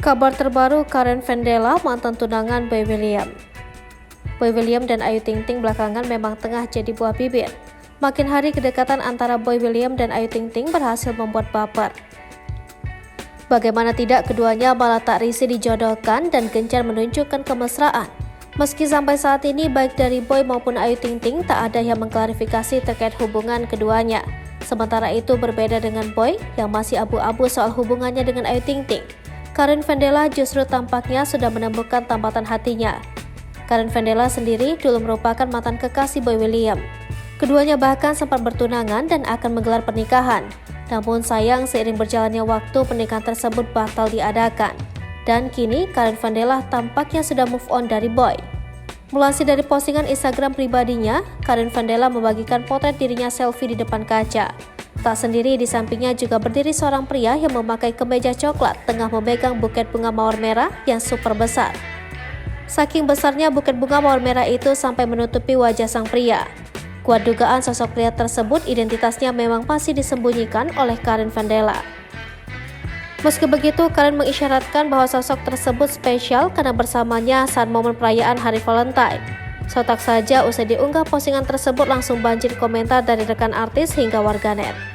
Kabar terbaru Karen Vendela, mantan tunangan Boy William. Boy William dan Ayu Ting Ting belakangan memang tengah jadi buah bibir. Makin hari kedekatan antara Boy William dan Ayu Ting Ting berhasil membuat baper. Bagaimana tidak, keduanya malah tak risih dijodohkan dan gencar menunjukkan kemesraan. Meski sampai saat ini baik dari Boy maupun Ayu Ting Ting tak ada yang mengklarifikasi terkait hubungan keduanya. Sementara itu berbeda dengan Boy yang masih abu-abu soal hubungannya dengan Ayu Ting Ting. Karen Vendela justru tampaknya sudah menemukan tambatan hatinya. Karen Vendela sendiri dulu merupakan mantan kekasih Boy William. Keduanya bahkan sempat bertunangan dan akan menggelar pernikahan. Namun sayang seiring berjalannya waktu pernikahan tersebut batal diadakan. Dan kini Karen Vendela tampaknya sudah move on dari Boy. Melansir dari postingan Instagram pribadinya, Karen Vendela membagikan potret dirinya selfie di depan kaca. Tak sendiri, di sampingnya juga berdiri seorang pria yang memakai kemeja coklat tengah memegang buket bunga mawar merah yang super besar. Saking besarnya buket bunga mawar merah itu sampai menutupi wajah sang pria. Kuat dugaan sosok pria tersebut identitasnya memang masih disembunyikan oleh Karen Vendela. Meski begitu, Karen mengisyaratkan bahwa sosok tersebut spesial karena bersamanya saat momen perayaan Hari Valentine. Sontak saja usai diunggah postingan tersebut langsung banjir komentar dari rekan artis hingga warganet.